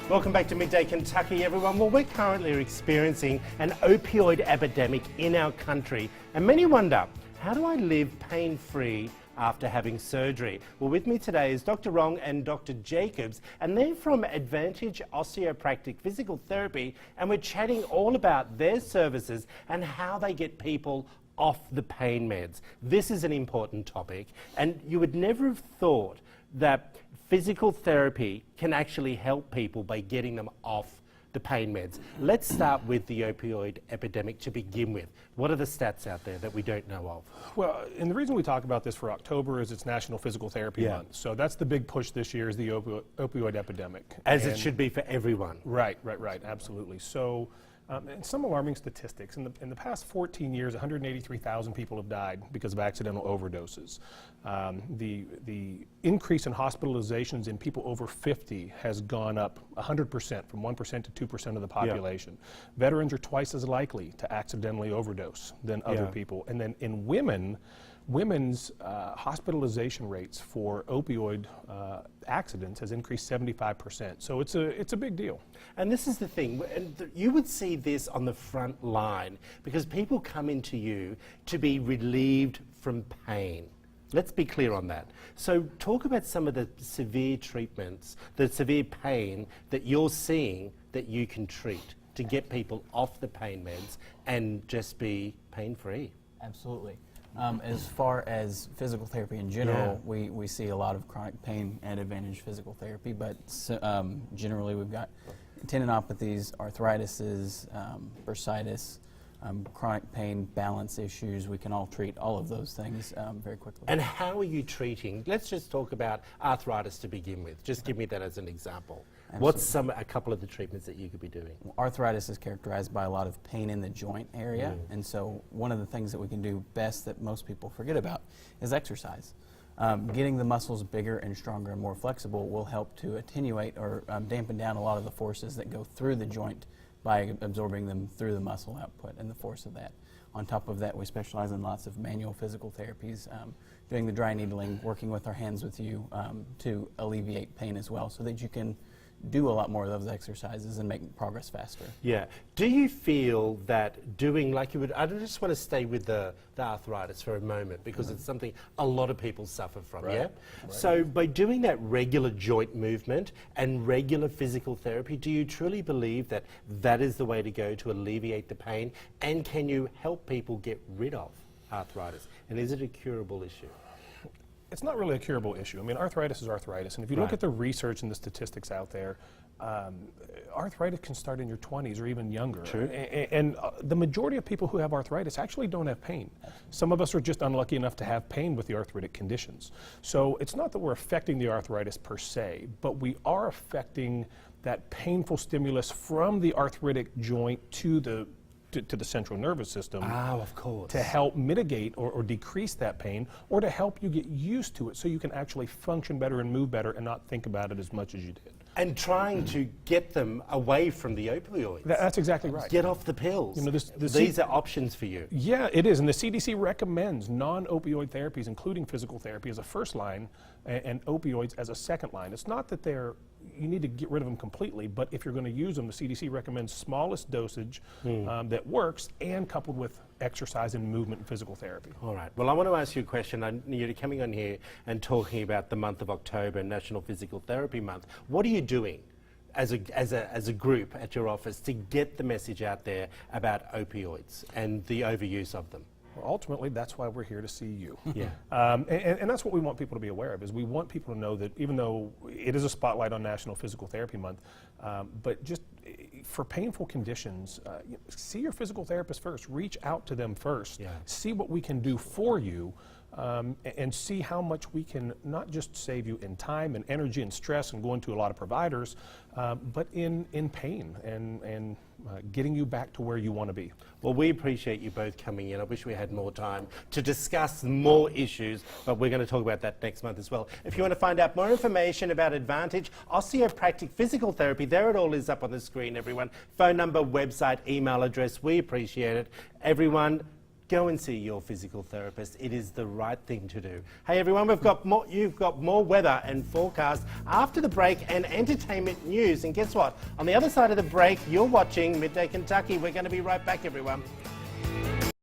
Welcome back to Midday Kentucky, everyone. Well, we're currently experiencing an opioid epidemic in our country, and many wonder, how do I live pain-free after having surgery? Well, with me today is Dr. Rong and Dr. Jacobs, and they're from Advantage Osteopractic Physical Therapy, and we're chatting all about their services and how they get people off the pain meds. This is an important topic, and you would never have thought that physical therapy can actually help people by getting them off the pain meds. Let's start with the opioid epidemic to begin with. What are the stats out there that we don't know of? Well, and the reason we talk about this for October is it's National Physical Therapy Month. So that's the big push this year, is the opioid epidemic. As it should be for everyone. Right, absolutely. So, and some alarming statistics. In the past 14 years, 183,000 people have died because of accidental overdoses. The increase in hospitalizations in people over 50 has gone up 100%, from 1% to 2% of the population. Yeah. Veterans are twice as likely to accidentally overdose than other people. And then in women's hospitalization rates for opioid accidents has increased 75%. So it's a big deal. And this is the thing, you would see this on the front line because people come into you to be relieved from pain. Let's be clear on that. So talk about some of the severe treatments, the severe pain that you're seeing that you can treat to get people off the pain meds and just be pain-free. Absolutely. As far as physical therapy in general, we see a lot of chronic pain at Advantage Physical Therapy, but generally we've got tendinopathies, arthritises, bursitis, chronic pain, balance issues. We can all treat all of those things very quickly. And how are you treating? Let's just talk about arthritis to begin with. Just give me that as an example. Absolutely. What's a couple of the treatments that you could be doing? Well, arthritis is characterized by a lot of pain in the joint area, and so one of the things that we can do best that most people forget about is exercise. Getting the muscles bigger and stronger and more flexible will help to attenuate or dampen down a lot of the forces that go through the joint by absorbing them through the muscle output and the force of that. On top of that, we specialize in lots of manual physical therapies, doing the dry needling, working with our hands with you to alleviate pain as well, so that you can do a lot more of those exercises and make progress faster. Yeah. Do you feel that doing like you would, I just want to stay with the arthritis for a moment because it's something a lot of people suffer from, Right. So by doing that regular joint movement and regular physical therapy, do you truly believe that that is the way to go to alleviate the pain? And can you help people get rid of arthritis? And is it a curable issue? It's not really a curable issue. I mean, arthritis is arthritis, and if you look at the research and the statistics out there, arthritis can start in your 20s or even younger. True. And the majority of people who have arthritis actually don't have pain. Some of us are just unlucky enough to have pain with the arthritic conditions. So it's not that we're affecting the arthritis per se, but we are affecting that painful stimulus from the arthritic joint to the central nervous system of course. To help mitigate or decrease that pain, or to help you get used to it so you can actually function better and move better and not think about it as much as you did. And trying to get them away from the opioids. That's exactly right. Get off the pills. You know, these are options for you. Yeah, it is. And the CDC recommends non-opioid therapies, including physical therapy, as a first line and opioids as a second line. It's not that you need to get rid of them completely, but if you're going to use them, the CDC recommends smallest dosage that works, and coupled with exercise and movement and physical therapy. All right. Well, I want to ask you a question. You're coming on here and talking about the month of October, National Physical Therapy Month. What are you doing as a group at your office to get the message out there about opioids and the overuse of them? Well, ultimately, that's why we're here to see you. Yeah. And that's what we want people to be aware of, is we want people to know that even though it is a spotlight on National Physical Therapy Month, but just for painful conditions, see your physical therapist first. Reach out to them first. Yeah. See what we can do for you, and see how much we can not just save you in time and energy and stress and going to a lot of providers, but in pain and getting you back to where you want to be. Well, we appreciate you both coming in. I wish we had more time to discuss more issues, but we're going to talk about that next month as well. If you want to find out more information about Advantage Osteopractic Physical Therapy, there it all is up on the screen, everyone. Phone number, website, email address. We appreciate it. Everyone, go and see your physical therapist. It is the right thing to do. Hey everyone, you've got more weather and forecast after the break and entertainment news. And guess what? On the other side of the break, you're watching Midday Kentucky. We're going to be right back, everyone.